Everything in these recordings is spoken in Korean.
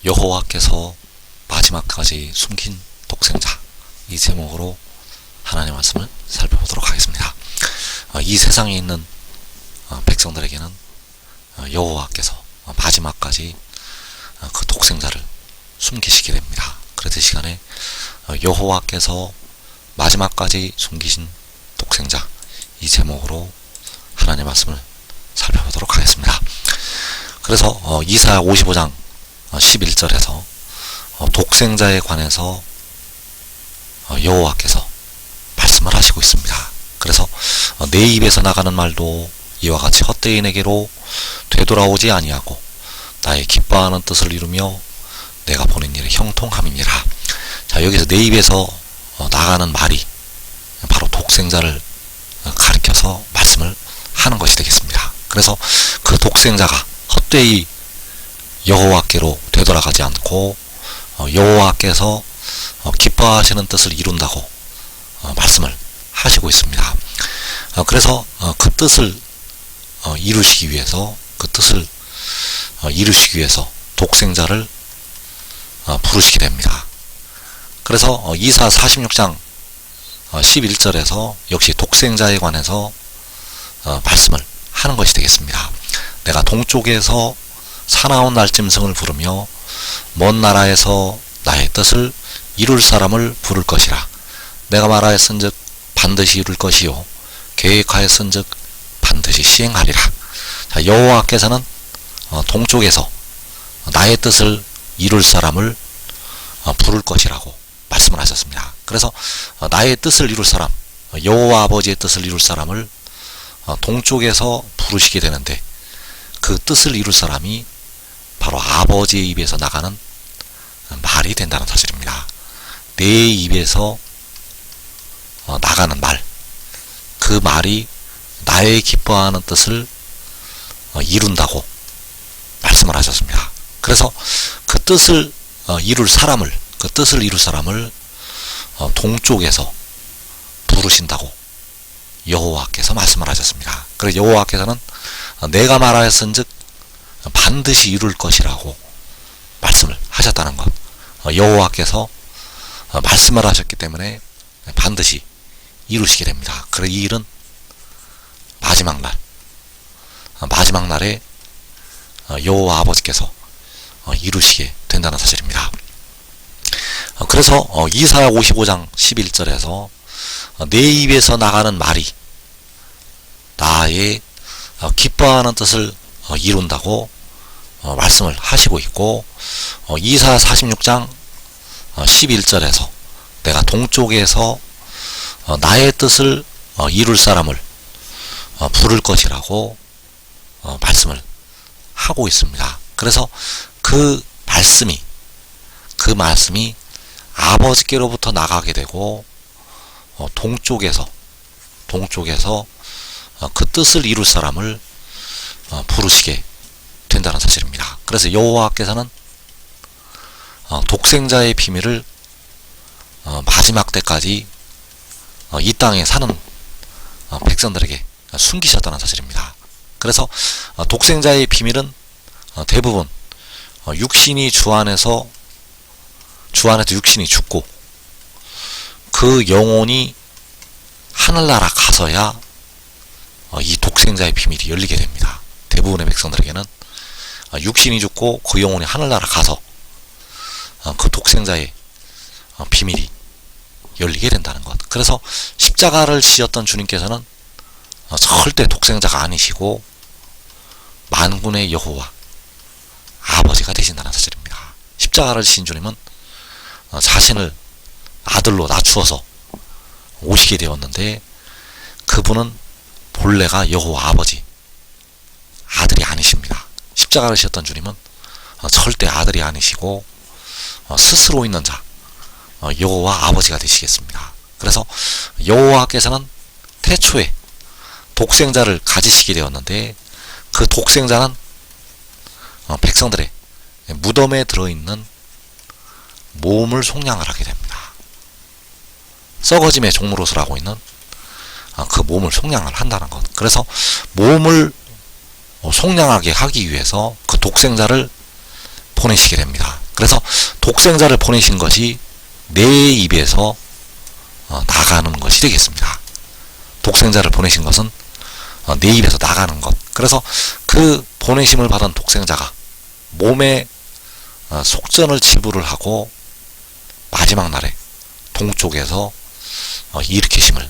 여호와께서 마지막까지 숨긴 독생자, 이 제목으로 하나님의 말씀을 살펴보도록 하겠습니다. 이 세상에 있는 백성들에게는 여호와께서 마지막까지 그 독생자를 숨기시게 됩니다. 그래서 이 시간에 여호와께서 마지막까지 숨기신 독생자, 이 제목으로 하나님의 말씀을 살펴보도록 하겠습니다. 그래서 이사야 55장 11절에서 독생자에 관해서 여호와께서 말씀을 하시고 있습니다. 그래서 내 입에서 나가는 말도 이와 같이 헛되인에게로 되돌아오지 아니하고 나의 기뻐하는 뜻을 이루며 내가 보낸 일에 형통함이니라. 자, 여기서 내 입에서 나가는 말이 바로 독생자를 가리켜서 말씀을 하는 것이 되겠습니다. 그래서 그 독생자가 헛되이 여호와께로 되돌아가지 않고 여호와께서 기뻐하시는 뜻을 이룬다고 말씀을 하시고 있습니다. 그래서 그 뜻을 이루시기 위해서 독생자를 부르시게 됩니다. 그래서 이사 46장 11절에서 역시 독생자에 관해서 말씀을 하는 것이 되겠습니다. 내가 동쪽에서 사나운 날짐승을 부르며 먼 나라에서 나의 뜻을 이룰 사람을 부를 것이라. 내가 말하였은즉 반드시 이룰 것이요 계획하였은즉 반드시 시행하리라. 자, 여호와께서는 동쪽에서 나의 뜻을 이룰 사람을 부를 것이라고 말씀을 하셨습니다. 그래서 나의 뜻을 이룰 사람, 여호와 아버지의 뜻을 이룰 사람을 동쪽에서 부르시게 되는데, 그 뜻을 이룰 사람이 바로 아버지의 입에서 나가는 말이 된다는 사실입니다. 내 입에서 나가는 말, 그 말이 나의 기뻐하는 뜻을 이룬다고 말씀을 하셨습니다. 그래서 그 뜻을 이룰 사람을 동쪽에서 부르신다고 여호와께서 말씀을 하셨습니다. 그래서 여호와께서는 내가 말하였은즉 반드시 이룰 것이라고 말씀을 하셨다는 것. 여호와께서 말씀을 하셨기 때문에 반드시 이루시게 됩니다. 그래서 이 일은 마지막 날에 여호와 아버지께서 이루시게 된다는 사실입니다. 그래서 이사야 55장 11절에서 내 입에서 나가는 말이 나의 기뻐하는 뜻을 이룬다고 말씀을 하시고 있고, 이사야 46장 11절에서 내가 동쪽에서 나의 뜻을 이룰 사람을 부를 것이라고 말씀을 하고 있습니다. 그래서 그 말씀이 아버지께로부터 나가게 되고 동쪽에서 그 뜻을 이룰 사람을 부르시게 된다는 사실입니다. 그래서 여호와께서는 독생자의 비밀을 마지막 때까지 이 땅에 사는 백성들에게 숨기셨다는 사실입니다. 그래서 독생자의 비밀은 대부분 육신이 주 안에서 육신이 죽고 그 영혼이 하늘나라 가서야 이 독생자의 비밀이 열리게 됩니다. 대부분의 백성들에게는 육신이 죽고 그 영혼이 하늘나라 가서 그 독생자의 비밀이 열리게 된다는 것. 그래서 십자가를 지었던 주님께서는 절대 독생자가 아니시고 만군의 여호와 아버지가 되신다는 사실입니다. 십자가를 지신 주님은 자신을 아들로 낮추어서 오시게 되었는데, 그분은 본래가 여호와 아버지, 아들이 아니십니다. 십자가를 지었던 주님은 절대 아들이 아니시고 스스로 있는 자, 여호와 아버지가 되시겠습니다. 그래서 여호와께서는 태초에 독생자를 가지시게 되었는데, 그 독생자는 백성들의 무덤에 들어있는 몸을 속량을 하게 됩니다. 썩어짐의 종로릇을 하고 있는 그 몸을 속량을 한다는 것. 그래서 몸을 속량하게 하기 위해서 그 독생자를 보내시게 됩니다. 그래서 독생자를 보내신 것이 내 입에서 나가는 것이 되겠습니다. 독생자를 보내신 것은 내 입에서 나가는 것. 그래서 그 보내심을 받은 독생자가 몸에 속전을 치부를 하고 마지막 날에 동쪽에서 일으키심을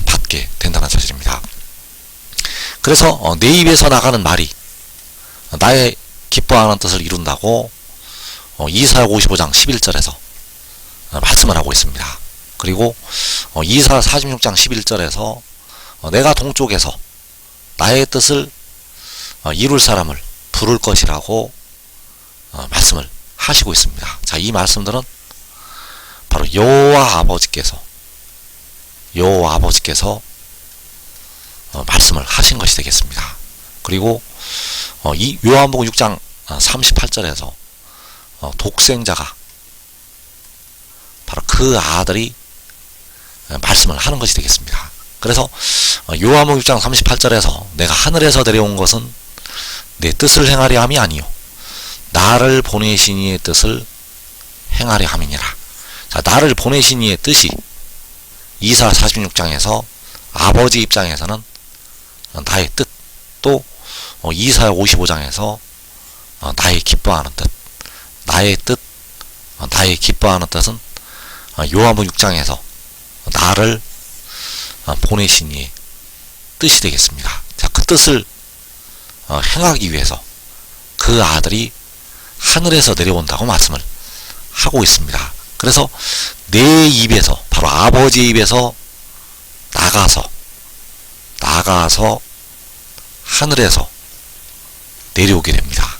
받게 된다는 사실입니다. 그래서 내 입에서 나가는 말이 나의 기뻐하는 뜻을 이룬다고 이사야 55장 11절에서 말씀을 하고 있습니다. 그리고 이사야 46장 11절에서 내가 동쪽에서 나의 뜻을 이룰 사람을 부를 것이라고 말씀을 하시고 있습니다. 자, 이 말씀들은 바로 여호와 아버지께서 말씀을 하신 것이 되겠습니다. 그리고 이 요한복음 6장 38절에서 독생자가 바로 그 아들이 말씀을 하는 것이 되겠습니다. 그래서 요한복음 6장 38절에서 내가 하늘에서 내려온 것은 내 뜻을 행하려 함이 아니요 나를 보내신 이의 뜻을 행하려 함이니라. 자, 나를 보내신 이의 뜻이 이사야 46장에서 아버지 입장에서는 나의 뜻, 또 이사야 55장에서 나의 기뻐하는 뜻, 나의 뜻, 나의 기뻐하는 뜻은 요한복음 6장에서 나를 보내신 이의 뜻이 되겠습니다. 자, 그 뜻을 행하기 위해서 그 아들이 하늘에서 내려온다고 말씀을 하고 있습니다. 그래서 내 입에서, 바로 아버지의 입에서 나가서 하늘에서 내려오게 됩니다.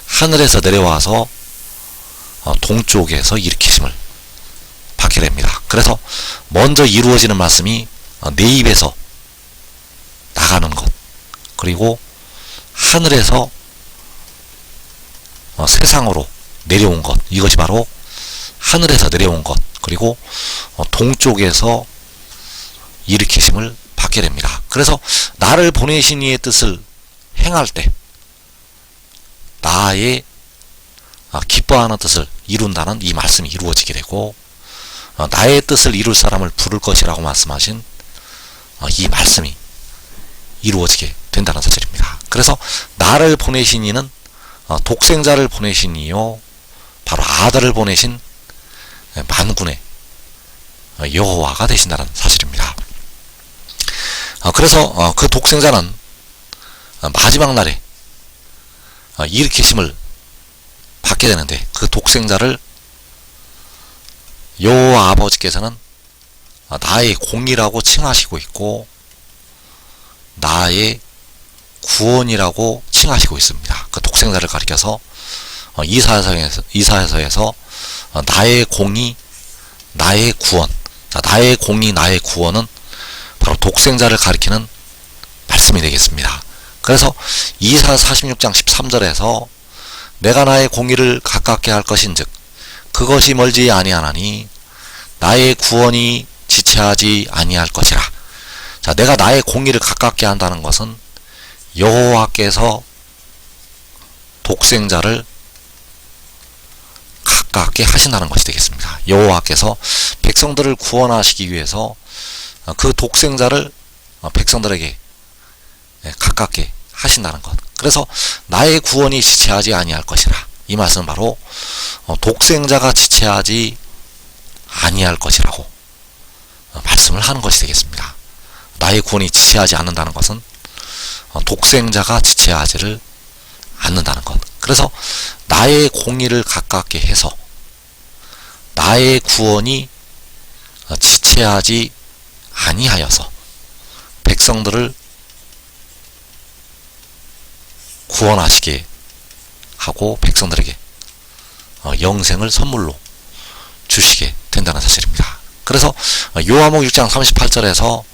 하늘에서 내려와서 동쪽에서 일으키심을 받게 됩니다. 그래서 먼저 이루어지는 말씀이 내 입에서 나가는 것, 그리고 하늘에서 세상으로 내려온 것, 이것이 바로 하늘에서 내려온 것, 그리고 동쪽에서 일으키심을 받게 됩니다. 그래서 나를 보내신 이의 뜻을 행할 때 나의 기뻐하는 뜻을 이룬다는 이 말씀이 이루어지게 되고, 나의 뜻을 이룰 사람을 부를 것이라고 말씀하신 이 말씀이 이루어지게 된다는 사실입니다. 그래서 나를 보내신 이는 독생자를 보내신 이요 바로 아들을 보내신 만군의 여호와가 되신다는 사실입니다. 그래서 그 독생자는 마지막 날에 일으키심을 받게 되는데, 그 독생자를 여호와 아버지께서는 나의 공이라고 칭하시고 있고 나의 구원이라고 칭하시고 있습니다. 그 독생자를 가리켜서 이사야서에서 나의 공이 나의 구원, 자, 나의 공이 나의 구원은 바로 독생자를 가리키는 말씀이 되겠습니다. 그래서 이사야 46장 13절에서 내가 나의 공의를 가깝게 할 것인즉 그것이 멀지 아니하나니 나의 구원이 지체하지 아니할 것이라. 자, 내가 나의 공의를 가깝게 한다는 것은 여호와께서 독생자를 가깝게 하신다는 것이 되겠습니다. 여호와께서 백성들을 구원하시기 위해서 그 독생자를 백성들에게 가깝게 하신다는 것. 그래서 나의 구원이 지체하지 아니할 것이라. 이 말씀은 바로 독생자가 지체하지 아니할 것이라고 말씀을 하는 것이 되겠습니다. 나의 구원이 지체하지 않는다는 것은 독생자가 지체하지를 않는다는 것. 그래서 나의 공의를 가깝게 해서 나의 구원이 지체하지 아니하여서 백성들을 구원하시게 하고 백성들에게 영생을 선물로 주시게 된다는 사실입니다. 그래서 요한복음 6장 38절에서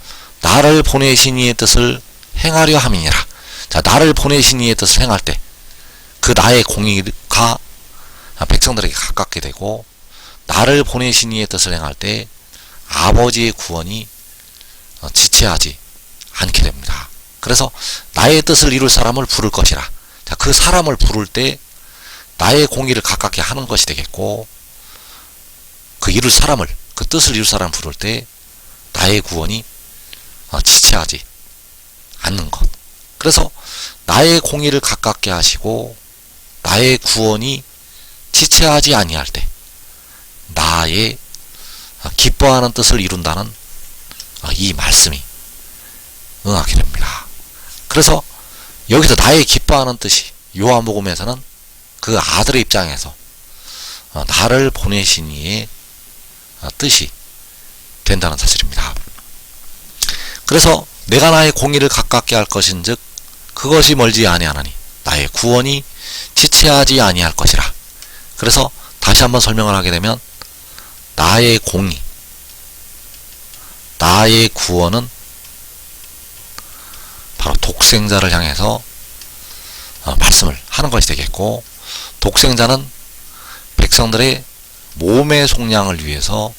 나를 보내신 이의 뜻을 행하려 함이니라. 자, 나를 보내신 이의 뜻을 행할 때 그 나의 공의가 백성들에게 가깝게 되고, 나를 보내신 이의 뜻을 행할 때 아버지의 구원이 지체하지 않게 됩니다. 그래서 나의 뜻을 이룰 사람을 부를 것이라. 자, 그 사람을 부를 때 나의 공의를 가깝게 하는 것이 되겠고, 그 이룰 사람을, 그 뜻을 이룰 사람을 부를 때 나의 구원이 지체하지 않는 것. 그래서 나의 공의를 가깝게 하시고 나의 구원이 지체하지 아니할 때 나의 기뻐하는 뜻을 이룬다는 이 말씀이 응하게 됩니다. 그래서 여기서 나의 기뻐하는 뜻이 요한복음에서는 그 아들의 입장에서 나를 보내신 이의 뜻이 된다는 사실입니다. 그래서 내가 나의 공의를 가깝게 할 것인즉 그것이 멀지 아니하나니 나의 구원이 지체하지 아니할 것이라. 그래서 다시 한번 설명을 하게 되면 나의 공의, 나의 구원은 바로 독생자를 향해서 말씀을 하는 것이 되겠고, 독생자는 백성들의 몸의 속량을 위해서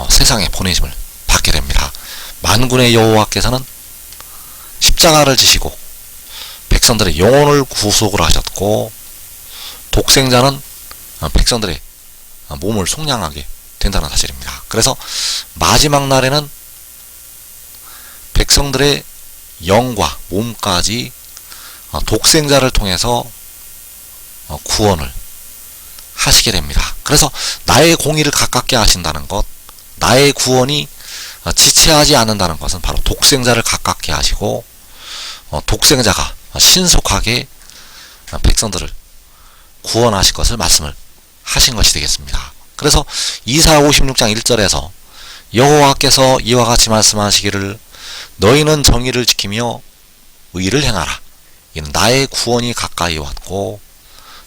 세상에 보내심을 받게 됩니다. 만군의 여호와께서는 십자가를 지시고 백성들의 영혼을 구속을 하셨고, 독생자는 백성들의 몸을 속량하게 된다는 사실입니다. 그래서 마지막 날에는 백성들의 영과 몸까지 독생자를 통해서 구원을 하시게 됩니다. 그래서 나의 공의를 가깝게 하신다는 것, 나의 구원이 지체하지 않는다는 것은 바로 독생자를 가깝게 하시고 독생자가 신속하게 백성들을 구원하실 것을 말씀을 하신 것이 되겠습니다. 그래서 이사야 56장 1절에서 여호와께서 이와 같이 말씀하시기를 너희는 정의를 지키며 의를 행하라. 이는 나의 구원이 가까이 왔고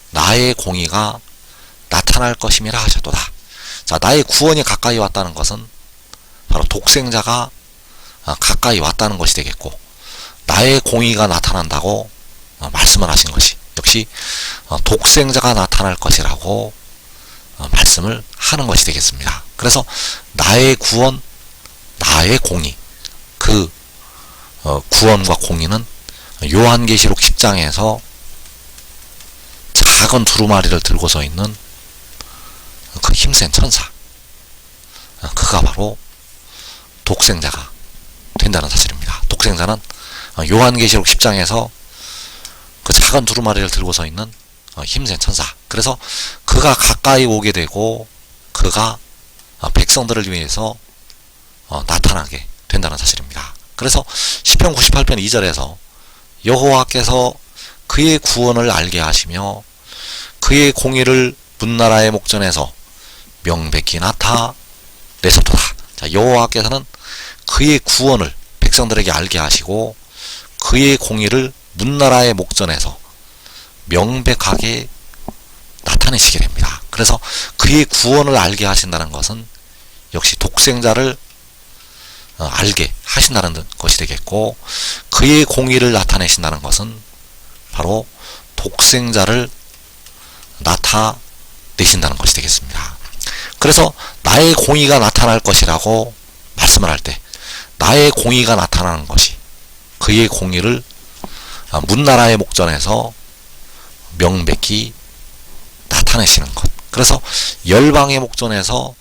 나의 공의가 나타날 것임이라 하셨도다. 자, 나의 구원이 가까이 왔다는 것은 바로 독생자가 가까이 왔다는 것이 되겠고, 나의 공의가 나타난다고 말씀을 하신 것이 역시 독생자가 나타날 것이라고 말씀을 하는 것이 되겠습니다. 그래서 나의 구원, 나의 공의, 그 구원과 공의는 요한계시록 10장에서 작은 두루마리를 들고 서 있는 그 힘센 천사, 그가 바로 독생자가 된다는 사실입니다. 독생자는 요한계시록 10장에서 그 작은 두루마리를 들고 서 있는 힘센 천사, 그래서 그가 가까이 오게 되고 그가 백성들을 위해서 나타나게 된다는 사실입니다. 그래서 시편 98편 2절에서 여호와께서 그의 구원을 알게 하시며 그의 공의를 문나라의 목전에서 명백히 나타내셨도다. 자, 여호와께서는 그의 구원을 백성들에게 알게 하시고 그의 공의를 문나라의 목전에서 명백하게 나타내시게 됩니다. 그래서 그의 구원을 알게 하신다는 것은 역시 독생자를 알게 하신다는 것이 되겠고, 그의 공의를 나타내신다는 것은 바로 독생자를 나타내신다는 것이 되겠습니다. 그래서 나의 공의가 나타날 것이라고 말씀을 할 때 나의 공의가 나타나는 것이 그의 공의를 문나라의 목전에서 명백히 나타내시는 것. 그래서 열방의 목전에서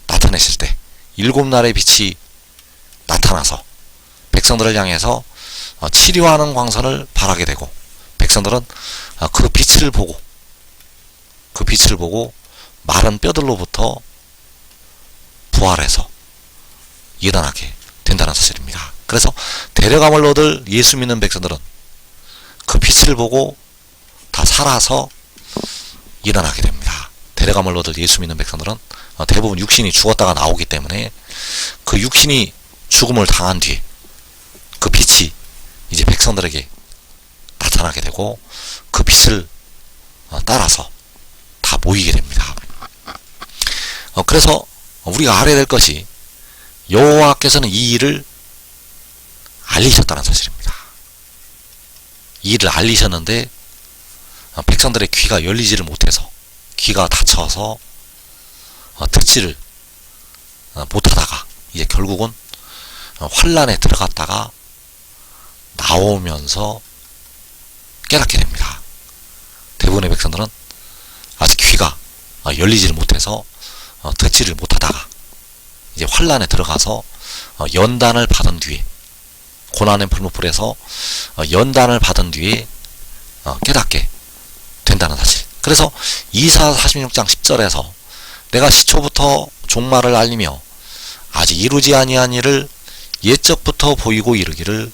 나타내실 때 일곱 날의 빛이 나타나서 백성들을 향해서 치료하는 광선을 발하게 되고, 백성들은 그 빛을 보고 마른 뼈들로부터 부활해서 일어나게 된다는 사실입니다. 그래서 데려감을 얻을 예수 믿는 백성들은 그 빛을 보고 다 살아서 일어나게 됩니다. 데려감을 얻을 예수 믿는 백성들은 대부분 육신이 죽었다가 나오기 때문에 그 육신이 죽음을 당한 뒤에 그 빛이 이제 백성들에게 나타나게 되고 그 빛을 따라서 다 모이게 됩니다. 그래서 우리가 알아야 될 것이 여호와께서는 이 일을 알리셨다는 사실입니다. 이 일을 알리셨는데 백성들의 귀가 열리지를 못해서 귀가 닫혀서 듣지를 못하다가 이제 결국은 환란에 들어갔다가 나오면서 깨닫게 됩니다. 대부분의 백성들은 아직 귀가 열리지를 못해서 듣지를 못하다가 이제 환란에 들어가서 연단을 받은 뒤에, 고난의 풀무불에서 연단을 받은 뒤에 깨닫게 된다는 사실. 그래서 이사야 46장 10절에서 내가 시초부터 종말을 알리며 아직 이루지 아니한 일을 옛적부터 보이고 이르기를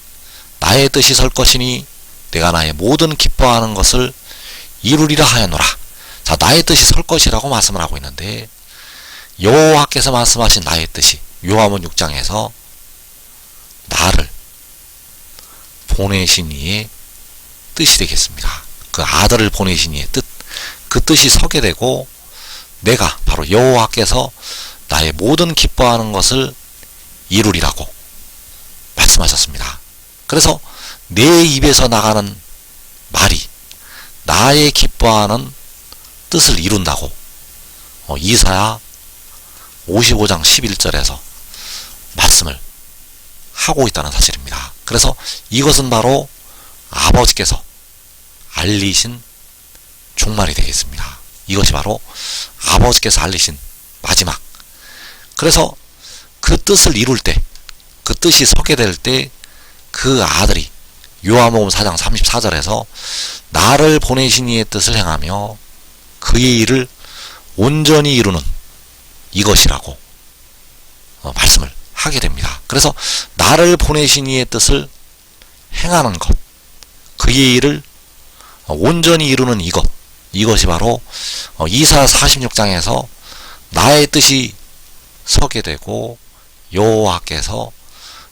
나의 뜻이 설 것이니 내가 나의 모든 기뻐하는 것을 이루리라 하였노라. 자, 나의 뜻이 설 것이라고 말씀을 하고 있는데, 여호와께서 말씀하신 나의 뜻이 요한복음 6장에서 나를 보내신 이의 뜻이 되겠습니다. 그 아들을 보내신 이의 뜻, 그 뜻이 서게 되고 내가 바로 여호와께서 나의 모든 기뻐하는 것을 이루리라고 말씀하셨습니다. 그래서 내 입에서 나가는 말이 나의 기뻐하는 뜻을 이룬다고 이사야 55장 11절에서 말씀을 하고 있다는 사실입니다. 그래서 이것은 바로 아버지께서 알리신 종말이 되겠습니다. 이것이 바로 아버지께서 알리신 마지막. 그래서 그 뜻을 이룰 때, 그 뜻이 서게 될 때 그 아들이 요한복음 4장 34절에서 나를 보내신 이의 뜻을 행하며 그의 일을 온전히 이루는 이것이라고 말씀을 하게 됩니다. 그래서 나를 보내신 이의 뜻을 행하는 것, 그의 일을 온전히 이루는 이것이 바로 이사야 46장에서 나의 뜻이 서게 되고 여호와께서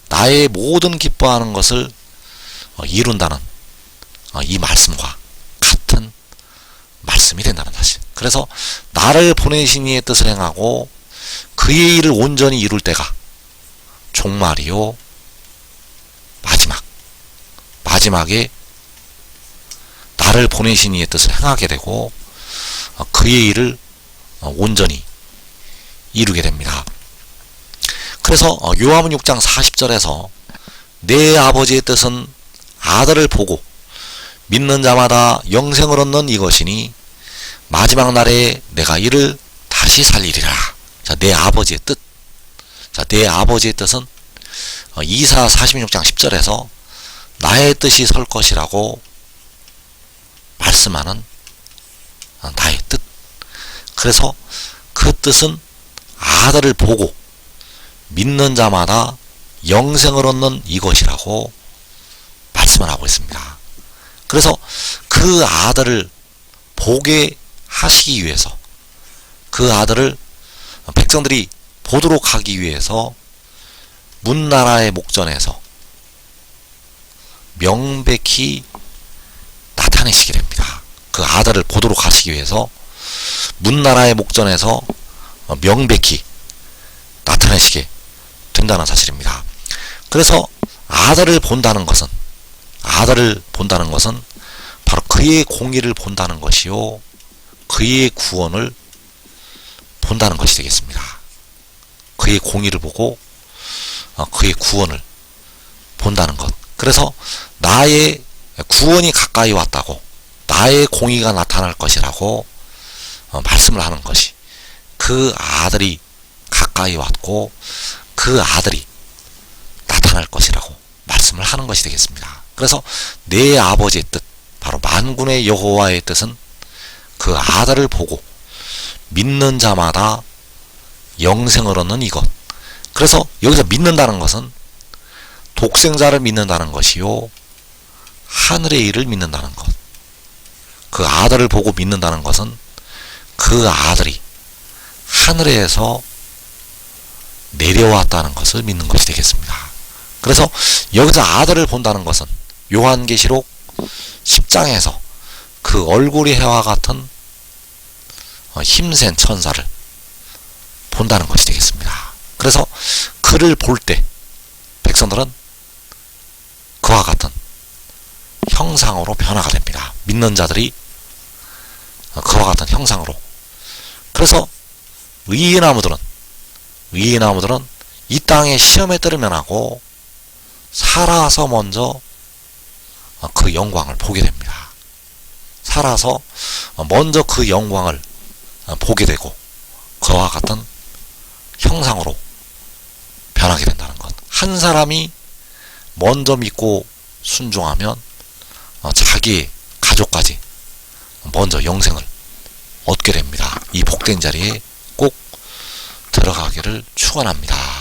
나의 모든 기뻐하는 것을 이룬다는 이 말씀과 같은 말씀이 된다는 사실. 그래서 나를 보내신 이의 뜻을 행하고 그의 일을 온전히 이룰 때가 종말이요 마지막에 나를 보내신 이의 뜻을 행하게 되고 그의 일을 온전히 이루게 됩니다. 그래서 요한복음 6장 40절에서 내 아버지의 뜻은 아들을 보고 믿는 자마다 영생을 얻는 이것이니 마지막 날에 내가 이를 다시 살리리라. 자, 내 아버지의 뜻. 자, 내 아버지의 뜻은 이사야 46장 10절에서 나의 뜻이 설 것이라고 말씀하는 나의 뜻. 그래서 그 뜻은 아들을 보고 믿는 자마다 영생을 얻는 이것이라고 말씀을 하고 있습니다. 그래서 그 아들을 보게 하시기 위해서, 그 아들을 백성들이 보도록 하기 위해서 문나라의 목전에서 명백히 나타내시게 됩니다. 그 아들을 보도록 하시기 위해서 문나라의 목전에서 명백히 나타내시게 된다는 사실입니다. 그래서 아들을 본다는 것은 바로 그의 공의를 본다는 것이요 그의 구원을 본다는 것이 되겠습니다. 그의 공의를 보고 그의 구원을 본다는 것. 그래서 나의 구원이 가까이 왔다고, 나의 공의가 나타날 것이라고 말씀을 하는 것이, 그 아들이 가까이 왔고 그 아들이 나타날 것이라고 말씀을 하는 것이 되겠습니다. 그래서 내 아버지의 뜻, 바로 만군의 여호와의 뜻은 그 아들을 보고 믿는 자마다 영생을 얻는 이것. 그래서 여기서 믿는다는 것은 독생자를 믿는다는 것이요 하늘의 일을 믿는다는 것. 그 아들을 보고 믿는다는 것은 그 아들이 하늘에서 내려왔다는 것을 믿는 것이 되겠습니다. 그래서 여기서 아들을 본다는 것은 요한계시록 10장에서 그 얼굴이 해와 같은 힘센 천사를 본다는 것이 되겠습니다. 그래서 그를 볼 때 백성들은 그와 같은 형상으로 변화가 됩니다. 믿는 자들이 그와 같은 형상으로. 그래서 의인 나무들은 이 땅의 시험에 들으면 하고 살아서 먼저 그 영광을 보게 됩니다. 살아서 먼저 그 영광을 보게 되고 그와 같은 형상으로 변하게 된다는 것. 한 사람이 먼저 믿고 순종하면 자기의 가족까지 먼저 영생을 얻게 됩니다. 이 복된 자리에 꼭 들어가기를 축원합니다.